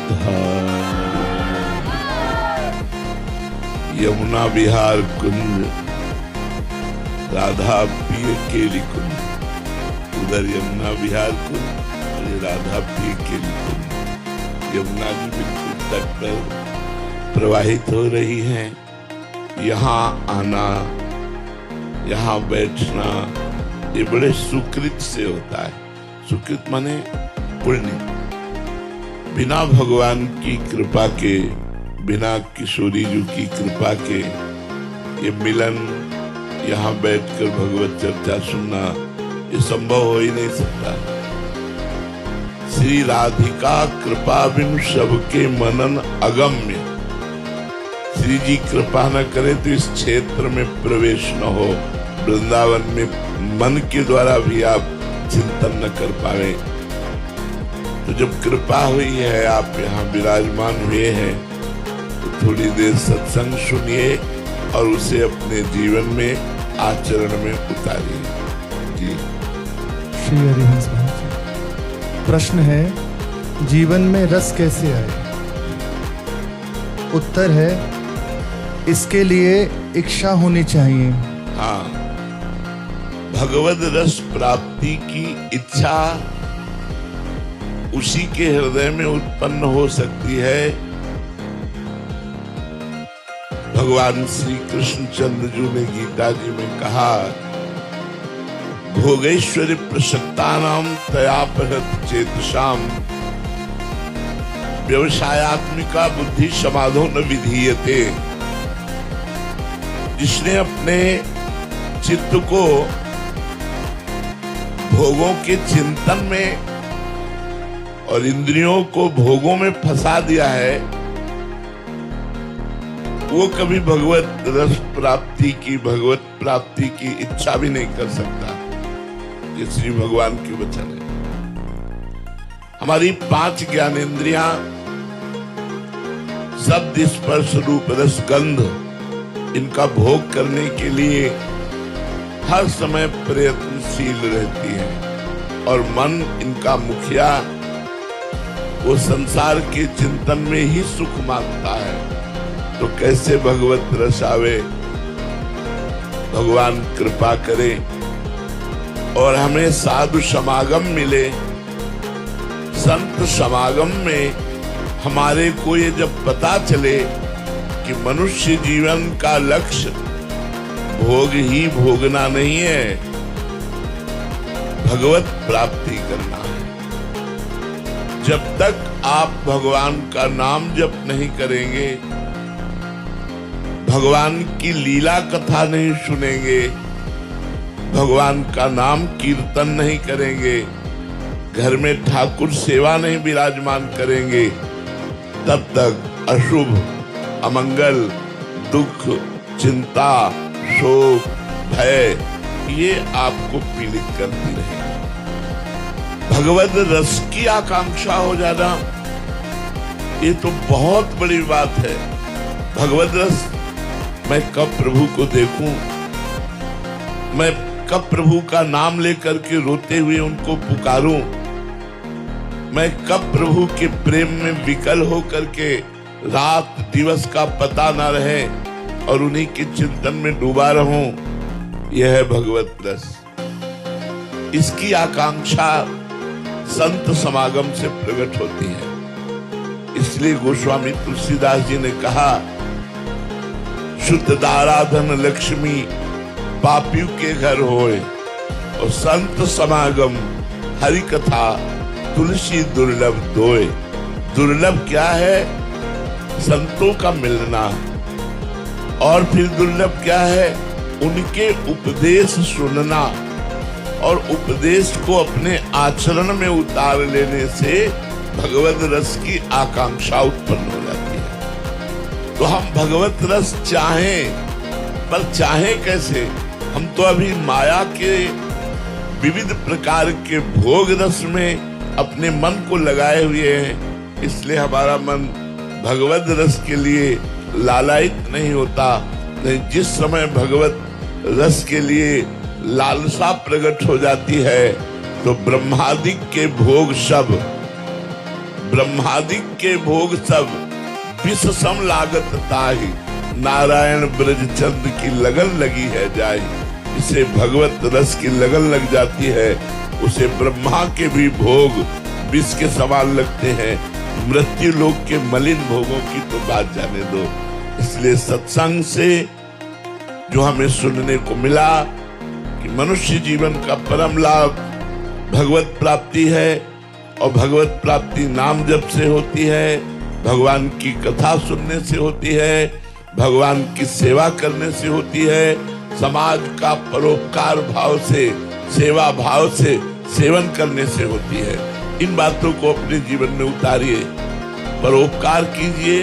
धार। यमुना विहार कुंज, राधा पिय केली कुंज। उधर यमुना विहार कुंज और ये राधा पिय केली कुंज। यमुना जी बिल्कुल तट पर प्रवाहित हो रही हैं। यहाँ आना, यहाँ बैठना ये बड़े सुकृत से होता है। सुकृत माने पुण्य। बिना भगवान की कृपा के, बिना किशोरी जी की कृपा के ये मिलन, यहाँ बैठकर भगवत चर्चा सुनना ये संभव हो ही नहीं सकता। श्री राधिका कृपा बिनु सबके मनन अगम्य। श्री जी कृपा न करे तो इस क्षेत्र में प्रवेश न हो। वृंदावन में मन के द्वारा भी आप चिंतन न कर पाए। तो जब कृपा हुई है, आप यहाँ विराजमान हुए हैं, तो थोड़ी देर सत्संग सुनिए और उसे अपने जीवन में, आचरण में उतारिए। जी श्री हरिहंस महाराज, प्रश्न है, जीवन में रस कैसे आए? उत्तर है, इसके लिए इच्छा होनी चाहिए। हाँ, भगवद रस प्राप्ति की इच्छा उसी के हृदय में उत्पन्न हो सकती है। भगवान श्री कृष्ण चंद्र जी ने गीता जी में कहा, भोगेश्वरी प्रसक्तानाम तयापहत चेतसाम व्यवसायात्मिका बुद्धि समाधो न विधीयते। जिसने अपने चित्त को भोगों के चिंतन में और इंद्रियों को भोगों में फंसा दिया है, वो कभी भगवत रस प्राप्ति की, भगवत प्राप्ति की इच्छा भी नहीं कर सकता। ये श्री भगवान की वचन है। हमारी 5 ज्ञानेंद्रियां शब्द, स्पर्श, रूप, रस, गंध, इनका भोग करने के लिए हर समय प्रयत्नशील रहती है और मन इनका मुखिया, वो संसार के चिंतन में ही सुख मांगता है। तो कैसे भगवत रस आवे? भगवान कृपा करे और हमें साधु समागम मिले। संत समागम में हमारे को ये जब पता चले कि मनुष्य जीवन का लक्ष्य भोग ही भोगना नहीं है, भगवत प्राप्ति करना है। जब तक आप भगवान का नाम जप नहीं करेंगे, भगवान की लीला कथा नहीं सुनेंगे, भगवान का नाम कीर्तन नहीं करेंगे, घर में ठाकुर सेवा नहीं विराजमान करेंगे, तब तक अशुभ, अमंगल, दुख, चिंता, शोक, भय ये आपको पीड़ित करती रहेगी। भगवत रस की आकांक्षा हो जाना ये तो बहुत बड़ी बात है। भगवत रस, मैं कब प्रभु को देखूं, मैं कब प्रभु का नाम लेकर के रोते हुए उनको पुकारूं, मैं कब प्रभु के प्रेम में विकल होकर के रात दिवस का पता ना रहे और उन्हीं के चिंतन में डूबा रहूं। यह है भगवत रस। इसकी आकांक्षा संत समागम से प्रकट होती है। इसलिए गोस्वामी तुलसीदास जी ने कहा, शुद्ध दाराधन लक्ष्मी पापियों के घर होए और संत समागम हरि कथा तुलसी दुर्लभ दोए। दुर्लभ क्या है? संतों का मिलना। और फिर दुर्लभ क्या है? उनके उपदेश सुनना और उपदेश को अपने आचरण में उतार लेने से भगवत रस की आकांक्षा उत्पन्न हो जाती है। तो हम भगवत रस चाहें, पर चाहें कैसे? हम तो अभी माया के विविध प्रकार के भोग रस में अपने मन को लगाए हुए हैं। इसलिए हमारा मन भगवत रस के लिए लालायित नहीं होता। नहीं, जिस समय भगवत रस के लिए लालसा प्रकट हो जाती है तो ब्रह्मादि के भोग सब ब्रह्मादिक के भोग सब विष सम लागत ताहि, नारायण ब्रज चंद की लगन लगी है जाहि। इसे भगवत रस की लगन लग जाती है, उसे ब्रह्मा के भी भोग विष के समान लगते हैं। मृत्यु लोक के मलिन भोगों की तो बात जाने दो। इसलिए सत्संग से जो हमें सुनने को मिला कि मनुष्य जीवन का परम लाभ भगवत प्राप्ति है, और भगवत प्राप्ति नाम जप से होती है, भगवान की कथा सुनने से होती है, भगवान की सेवा करने से होती है, समाज का परोपकार भाव से, सेवा भाव से सेवन करने से होती है। इन बातों को अपने जीवन में उतारिए, परोपकार कीजिए,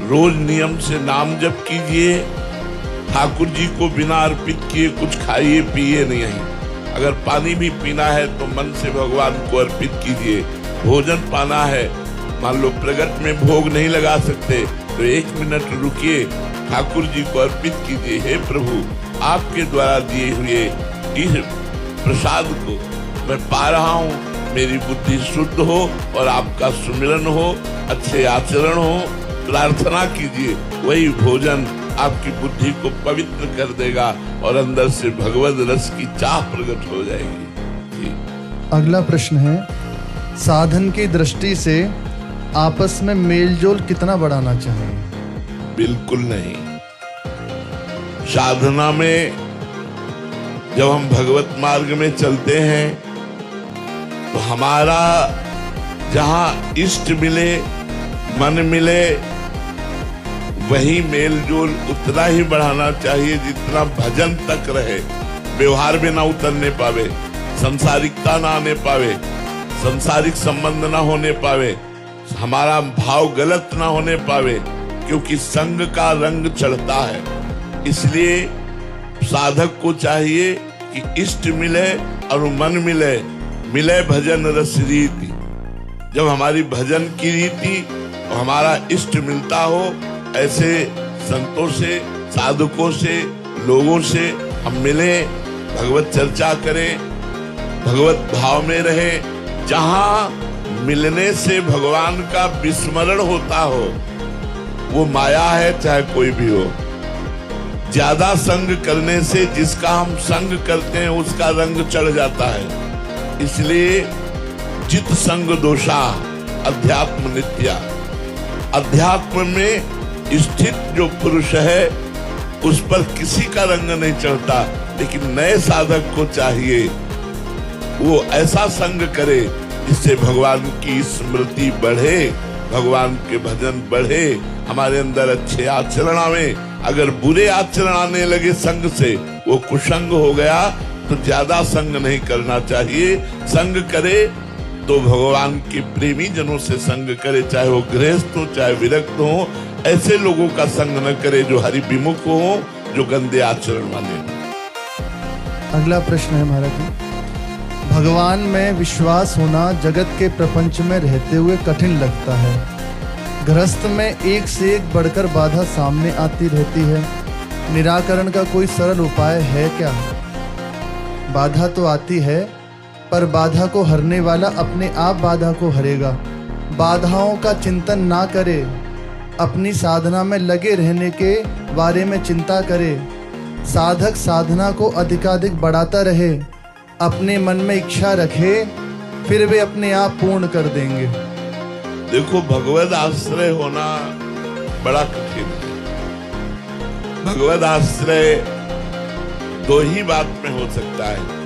रोज नियम से नाम जप कीजिए, ठाकुर जी को बिना अर्पित किए कुछ खाइए पिए नहीं। अगर पानी भी पीना है तो मन से भगवान को अर्पित कीजिए। भोजन पाना है, मान लो प्रगट में भोग नहीं लगा सकते तो 1 मिनट रुकिए, ठाकुर जी को अर्पित कीजिए। हे प्रभु, आपके द्वारा दिए हुए इस प्रसाद को मैं पा रहा हूँ, मेरी बुद्धि शुद्ध हो और आपका सुमिरन हो, अच्छे आचरण हो। प्रार्थना कीजिए, वही भोजन आपकी बुद्धि को पवित्र कर देगा और अंदर से भगवत रस की चाह प्रकट हो जाएगी। अगला प्रश्न है, साधन की दृष्टि से आपस में मेलजोल कितना बढ़ाना चाहिए? बिल्कुल नहीं। साधना में जब हम भगवत मार्ग में चलते हैं तो हमारा जहां इष्ट मिले, मन मिले, वही मेलजोल उतना ही बढ़ाना चाहिए जितना भजन तक रहे। व्यवहार में ना उतरने पावे, संसारिकता ना आने पावे, संसारिक संबंध ना होने पावे, हमारा भाव गलत ना होने पावे, क्योंकि संग का रंग चढ़ता है। इसलिए साधक को चाहिए कि इष्ट मिले और मन मिले, मिले भजन रस रीति। जब हमारी भजन की रीति और हमारा इष्ट मिलता हो, ऐसे संतों से, साधकों से, लोगों से हम मिले, भगवत चर्चा करें, भगवत भाव में रहे। जहां मिलने से भगवान का विस्मरण होता हो, वो माया है, चाहे कोई भी हो। ज्यादा संग करने से जिसका हम संग करते हैं उसका रंग चढ़ जाता है। इसलिए जित संग दोषा अध्यात्म नित्या। अध्यात्म में स्थित जो पुरुष है उस पर किसी का रंग नहीं चढ़ता, लेकिन नए साधक को चाहिए वो ऐसा संग करे जिससे भगवान की स्मृति बढ़े, भगवान के भजन बढ़े, हमारे अंदर अच्छे आचरण आवे। अगर बुरे आचरण आने लगे संग से, वो कुसंग हो गया, तो ज्यादा संग नहीं करना चाहिए। संग करे तो भगवान के प्रेमी जनों से संग करे, चाहे वो गृहस्थ हो चाहे विरक्त हो। ऐसे लोगों का संग न करे जो हरि विमुख हो, जो गंदे आचरण वाले हो। अगला प्रश्न है महाराज जी, भगवान में विश्वास होना जगत के प्रपंच में रहते हुए कठिन लगता है। गृहस्थ में एक से एक बढ़कर बाधा सामने आती रहती है, निराकरण का कोई सरल उपाय है क्या? बाधा तो आती है, पर बाधा को हरने वाला अपने आप बाधा को हरेगा। बाधाओं का चिंतन ना करे, अपनी साधना में लगे रहने के बारे में चिंता करे। साधक साधना को अधिकाधिक बढ़ाता रहे, अपने मन में इच्छा रखे, फिर वे अपने आप पूर्ण कर देंगे। देखो, भगवत आश्रय होना बड़ा कठिन है। भगवत आश्रय दो ही बात में हो सकता है।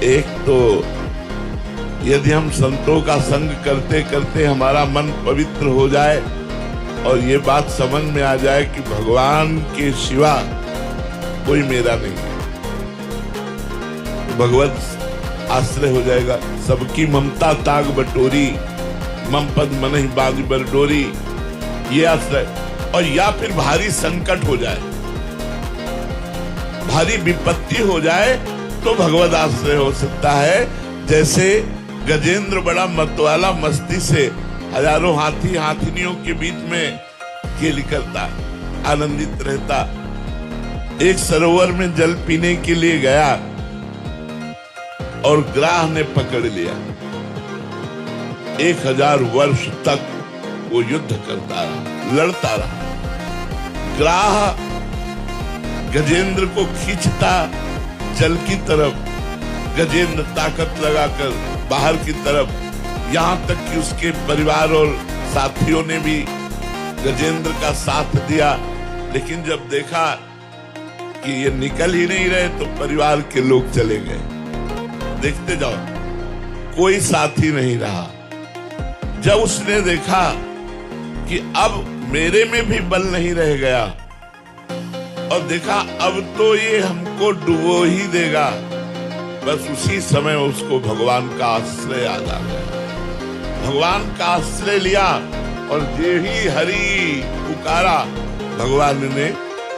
एक तो यदि हम संतों का संग करते करते हमारा मन पवित्र हो जाए और ये बात समझ में आ जाए कि भगवान के सिवा कोई मेरा नहीं है, तो भगवत आश्रय हो जाएगा। सबकी ममता ताग बटोरी, मम पद मनहि बाग बरडोरी, ये आश्रय। और या फिर भारी संकट हो जाए, भारी विपत्ति हो जाए, तो भगवत आश्रय हो सकता है। जैसे गजेंद्र बड़ा मतवाला मस्ती से हजारों हाथी हाथिनियों के बीच में खेल करता, आनंदित रहता। एक सरोवर में जल पीने के लिए गया और ग्राह ने पकड़ लिया। 1000 वर्ष तक वो युद्ध करता रहा, लड़ता रहा। ग्राह गजेंद्र को खींचता जल की तरफ, गजेंद्र ताकत लगाकर बाहर की तरफ, यहां तक कि उसके परिवार और साथियों ने भी गजेंद्र का साथ दिया। लेकिन जब देखा कि ये निकल ही नहीं रहे तो परिवार के लोग चले गए। देखते जाओ, कोई साथी नहीं रहा। जब उसने देखा कि अब मेरे में भी बल नहीं रह गया और देखा अब तो ये हमको डुबो ही देगा, बस उसी समय उसको भगवान का आश्रय याद आ गया। भगवान का आश्रय लिया और जे ही हरि पुकारा, भगवान ने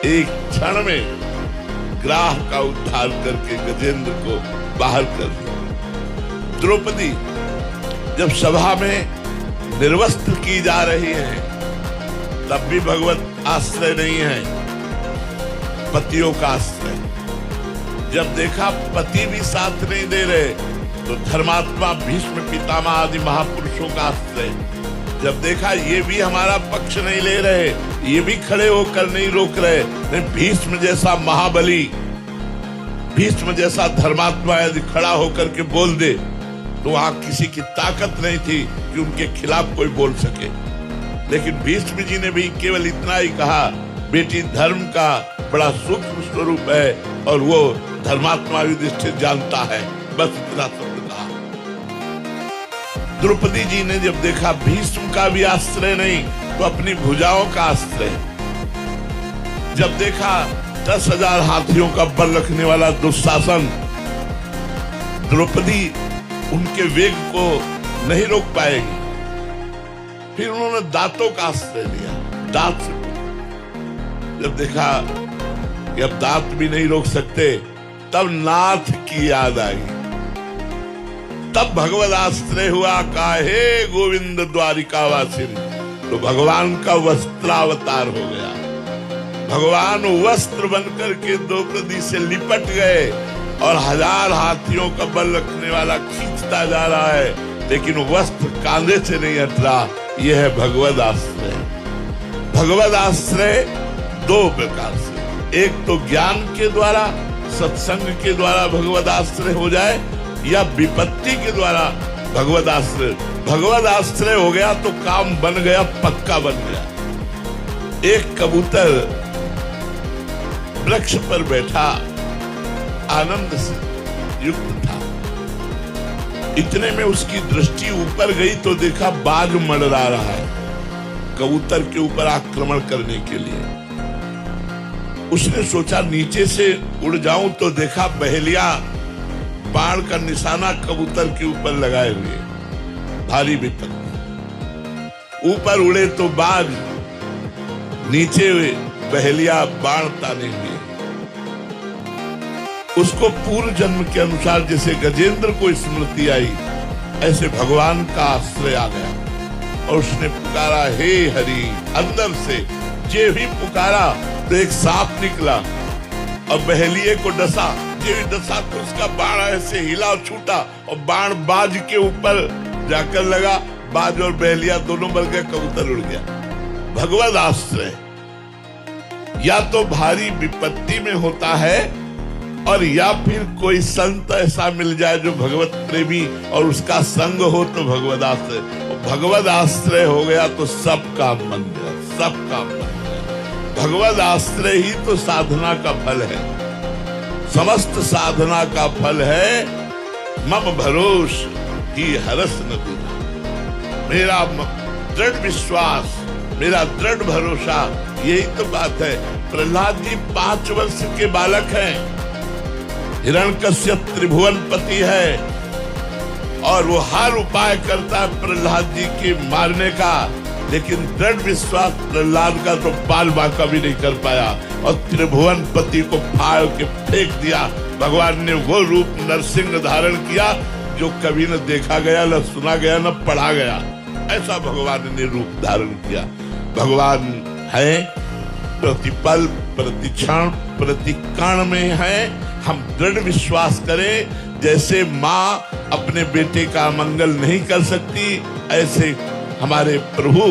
एक क्षण में ग्राह का उद्धार करके गजेंद्र को बाहर कर दिया। द्रौपदी जब सभा में निर्वस्त्र की जा रही है, तब भी भगवत आश्रय नहीं है, पतियों का आश्रय। जब देखा पति भी साथ नहीं दे रहे, तो धर्मात्मा भीष्म पितामह आदि महापुरुषों का आश्रय। जब देखा ये भी हमारा पक्ष नहीं ले रहे, ये भी खड़े होकर नहीं रोक रहे, नहीं भीष्म जैसा महाबली, भीष्म जैसा धर्मात्मा यदि खड़ा होकर के बोल दे तो वहां किसी की ताकत नहीं थी कि उनके खिलाफ कोई बोल सके। लेकिन भीष्म जी ने भी केवल इतना ही कहा, बेटी धर्म का बड़ा सूक्ष्म स्वरूप है और वो धर्मात्मा युधिष्ठिर जानता है, बस इतना शब्द कहा। द्रौपदी जी ने जब देखा भीष्म का भी आश्रय नहीं तो अपनी भुजाओं का आश्रय। जब देखा 10,000 हाथियों का बल रखने वाला दुशासन, द्रौपदी उनके वेग को नहीं रोक पाएगी, फिर उन्होंने दांतों का आश्रय लिया। दांत से जब देखा कि अब दांत भी नहीं रोक सकते, तब नाथ की याद आई। तब भगवत आश्रय हुआ, काहे गोविंद द्वारिकावासिन, तो भगवान का वस्त्रावतार हो गया। भगवान वस्त्र बनकर के द्रौपदी से लिपट गए और 1000 हाथियों का बल रखने वाला खींचता जा रहा है, लेकिन वस्त्र कांधे से नहीं हट रहा। यह है भगवत आश्रय। भगवत आश्रय दो प्रकार से, एक तो ज्ञान के द्वारा, सत्संग के द्वारा भगवत आश्रय हो जाए, या विपत्ति के द्वारा भगवत आश्रय। भगवत आश्रय हो गया तो काम बन गया, पक्का बन गया। एक कबूतर वृक्ष पर बैठा आनंद से युक्त था। इतने में उसकी दृष्टि ऊपर गई तो देखा बाघ मंडरा रहा है कबूतर के ऊपर आक्रमण करने के लिए। उसने सोचा नीचे से उड़ जाऊं, तो देखा बहेलिया बाण का निशाना कबूतर के ऊपर लगाए हुए। भारी विपत्ति। ऊपर उड़े तो बाघ, नीचे बहेलिया बाण ताने हुए। उसको पूर्व जन्म के अनुसार जैसे गजेंद्र को स्मृति आई, ऐसे भगवान का आश्रय आ गया और उसने पुकारा, हे हरि। अंदर से जे भी पुकारा तो एक सांप निकला और बहेलिए को डसा। जे भी डसा तो उसका बाण ऐसे हिला और छूटा और बाण बाज के ऊपर जाकर लगा। बाज और बहेलिया दोनों मर गए, कबूतर उड़ गया। भगवत आश्रय या तो भारी विपत्ति में होता है, और या फिर कोई संत ऐसा मिल जाए जो भगवत प्रेमी और उसका संग हो तो भगवत आश्रय। भगवत आश्रय हो गया तो सब काम बन गया, सब काम बन गया। भगवत आश्रय ही तो साधना का फल है, समस्त साधना का फल है। मम भरोस ही हरस न दूजा। मेरा दृढ़ विश्वास, मेरा दृढ़ भरोसा, यही तो बात है। प्रहलाद जी 5 वर्ष के बालक हैं, हिरण्यकश्यप त्रिभुवन पति है, और वो हर उपाय करता है प्रहलाद जी के मारने का, लेकिन दृढ़ विश्वास प्रहलाद का तो बाल बांका भी नहीं कर पाया और त्रिभुवन पति को फाड़ के फेंक दिया। भगवान ने वो रूप नरसिंह धारण किया जो कभी न देखा गया, न सुना गया, न पढ़ा गया। ऐसा भगवान ने रूप धारण किया। भगवान है प्रतिपल, प्रतिक्षण, प्रतिकण में है। हम दृढ़ विश्वास करें, जैसे माँ अपने बेटे का मंगल नहीं कर सकती, ऐसे हमारे प्रभु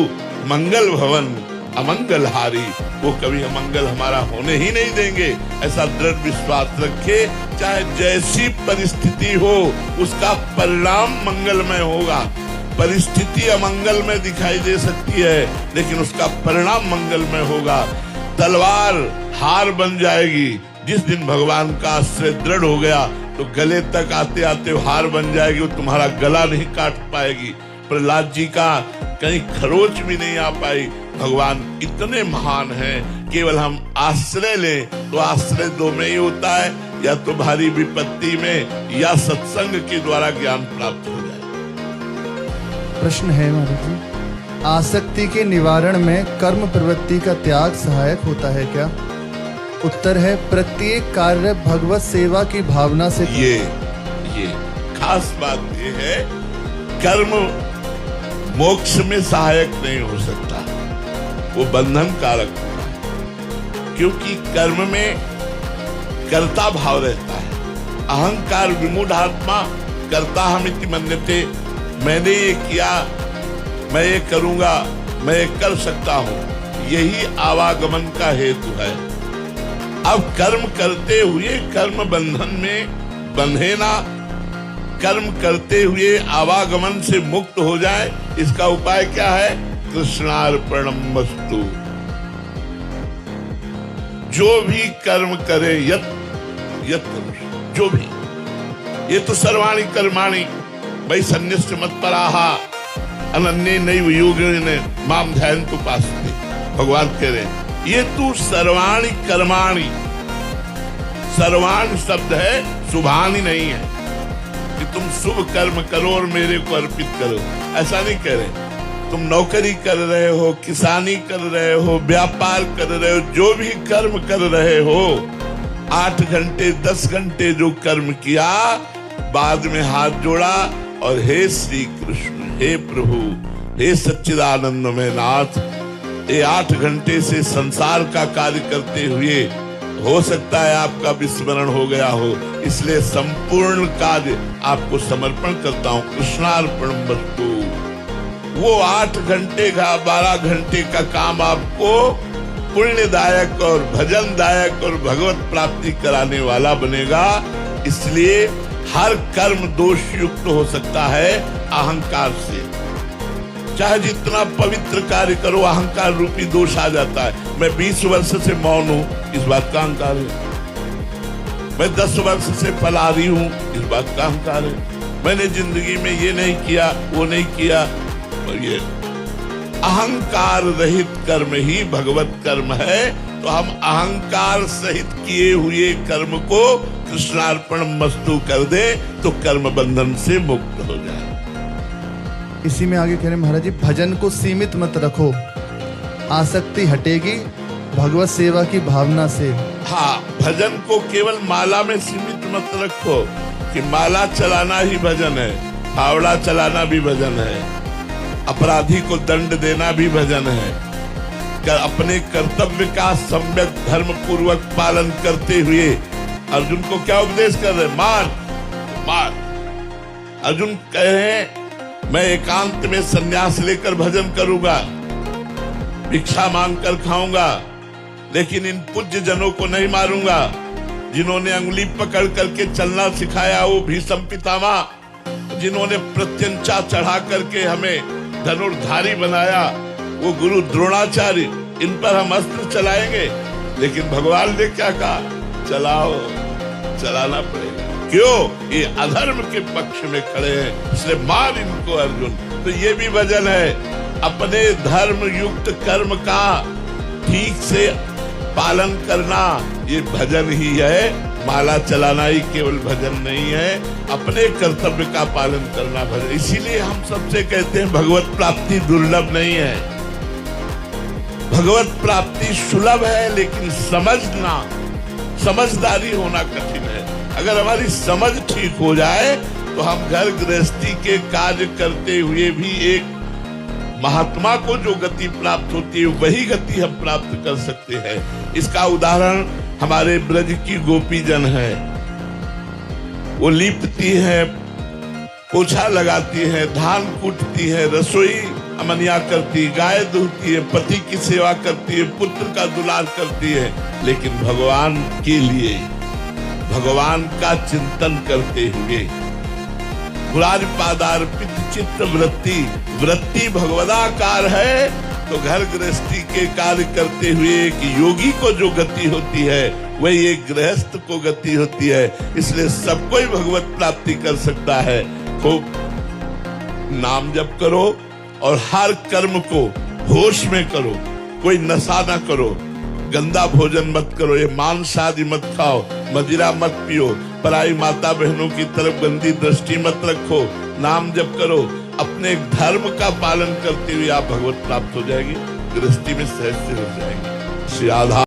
मंगल भवन अमंगलहारी, वो कभी अमंगल हमारा होने ही नहीं देंगे। ऐसा दृढ़ विश्वास रखे, चाहे जैसी परिस्थिति हो उसका परिणाम मंगलमय होगा। परिस्थिति अमंगल में दिखाई दे सकती है लेकिन उसका परिणाम मंगलमय होगा। तलवार हार बन जाएगी, जिस दिन भगवान का आश्रय दृढ़ हो गया तो गले तक आते आते हार बन जाएगी, वो तुम्हारा गला नहीं काट पाएगी। प्रहलाद जी का कहीं खरोच भी नहीं आ पाई। भगवान इतने महान हैं, केवल हम आश्रय लें तो आश्रय दो में ही होता है, या तो भारी विपत्ति में या सत्संग के द्वारा ज्ञान प्राप्त हो जाए। प्रश्न है महाराज जी, आसक्ति के निवारण में कर्म प्रवृत्ति का त्याग सहायक होता है क्या? उत्तर है, प्रत्येक कार्य भगवत सेवा की भावना से। ये खास बात ये है, कर्म मोक्ष में सहायक नहीं हो सकता, वो बंधन कारक होता है, क्योंकि कर्म में कर्ता भाव रहता है। अहंकार विमूढ़ात्मा कर्ता हमिति मन्यते, मैंने ये किया, मैं ये करूंगा, मैं ये कर सकता हूं, यही आवागमन का हेतु है। अब कर्म करते हुए कर्म बंधन में बंधे ना, कर्म करते हुए आवागमन से मुक्त हो जाए, इसका उपाय क्या है? कृष्णार्पणमस्तु। जो भी कर्म करे यत जो भी, ये तो सर्वाणि कर्माणि वही सन्न्यस्य मत्पराहा अनन्ये नैव योगिने माम ध्यायन्तु उपासते। भगवान कह रहे हैं ये तू सर्वाणि कर्माणि, सर्वाण शब्द है, शुभानि नहीं है कि तुम शुभ कर्म करो और मेरे को अर्पित करो, ऐसा नहीं कह रहे। तुम नौकरी कर रहे हो, किसानी कर रहे हो, व्यापार कर रहे हो, जो भी कर्म कर रहे हो, 8 घंटे 10 घंटे जो कर्म किया, बाद में हाथ जोड़ा और हे श्री कृष्ण, हे प्रभु, हे सच्चिदानंदमय नाथ, ये 8 घंटे से संसार का कार्य करते हुए हो सकता है आपका विस्मरण हो गया हो, इसलिए संपूर्ण कार्य आपको समर्पण करता हूँ। कृष्णार्पणमस्तु। वो 8 घंटे का 12 घंटे का काम आपको पुण्यदायक और भजनदायक और भगवत प्राप्ति कराने वाला बनेगा। इसलिए हर कर्म दोष युक्त हो सकता है अहंकार से। चाहे जितना पवित्र कार्य करो, अहंकार रूपी दोष आ जाता है। मैं 20 वर्ष से मौन हूं, इस बात का अहंकार है। मैं 10 वर्ष से फलाहारी हूं, इस बात का अहंकार है। मैंने जिंदगी में ये नहीं किया, वो नहीं किया, और ये अहंकार रहित कर्म ही भगवत कर्म है। तो हम अहंकार सहित किए हुए कर्म को कृष्णार्पणमस्तु कर दे तो कर्म बंधन से मुक्त हो जाए। इसी में आगे कह रहे महाराज जी, भजन को सीमित मत रखो, आसक्ति हटेगी भगवत सेवा की भावना से। हाँ, भजन को केवल माला में सीमित मत रखो कि माला चलाना ही भजन है, फावड़ा चलाना भी भजन है, अपराधी को दंड देना भी भजन है। अपने कर्तव्य का सम्यक धर्म पूर्वक पालन करते हुए अर्जुन को क्या उपदेश कर रहे? मार मार। अर्जुन कह रहे हैं मैं एकांत में संन्यास लेकर भजन करूंगा, भिक्षा मांग कर खाऊंगा, लेकिन इन पूज्य जनों को नहीं मारूंगा जिन्होंने अंगुली पकड़ करके चलना सिखाया, वो भीष्म पितामह, जिन्होंने प्रत्यंचा चढ़ा करके हमें धनुर्धारी बनाया, वो गुरु द्रोणाचार्य, इन पर हम अस्त्र चलाएंगे। लेकिन भगवान ने क्या कहा? चलाओ, चलाना पड़ेगा। क्यों? ये अधर्म के पक्ष में खड़े हैं, इसलिए मार इनको अर्जुन। तो ये भी भजन है, अपने धर्म युक्त कर्म का ठीक से पालन करना, ये भजन ही है। माला चलाना ही केवल भजन नहीं है, अपने कर्तव्य का पालन करना भजन। इसीलिए हम सबसे कहते हैं भगवत प्राप्ति दुर्लभ नहीं है, भगवत प्राप्ति सुलभ है, लेकिन समझना, समझदारी होना कठिन है। अगर हमारी समझ ठीक हो जाए तो हम घर गृहस्थी के कार्य करते हुए भी एक महात्मा को जो गति प्राप्त होती है वही गति हम प्राप्त कर सकते हैं। इसका उदाहरण हमारे ब्रज की गोपी जन है। वो लिपती है पोछा लगाती है, धान कूटती है, रसोई अमनिया करती, गाय दूहती है, पति की सेवा करती है, पुत्र का दुलार करती है, लेकिन भगवान के लिए, भगवान का चिंतन करते हुए मुरारी पादार्पित चित्त वृत्ति, वृत्ति भगवदाकार है, तो घर गृहस्थी के कार्य करते हुए एक योगी को जो गति होती है वही एक गृहस्थ को गति होती है। इसलिए सब कोई भगवत प्राप्ति कर सकता है। खूब नाम जप करो और हर कर्म को होश में करो, कोई नशा ना करो, गंदा भोजन मत करो, ये मांस आदि मत खाओ, मदिरा मत पियो, पराई माता बहनों की तरफ गंदी दृष्टि मत रखो, नाम जप करो, अपने धर्म का पालन करते हुए आप भगवत प्राप्त हो जाएंगे, गृहस्थी में सहज से हो जाएंगे। श्री राधा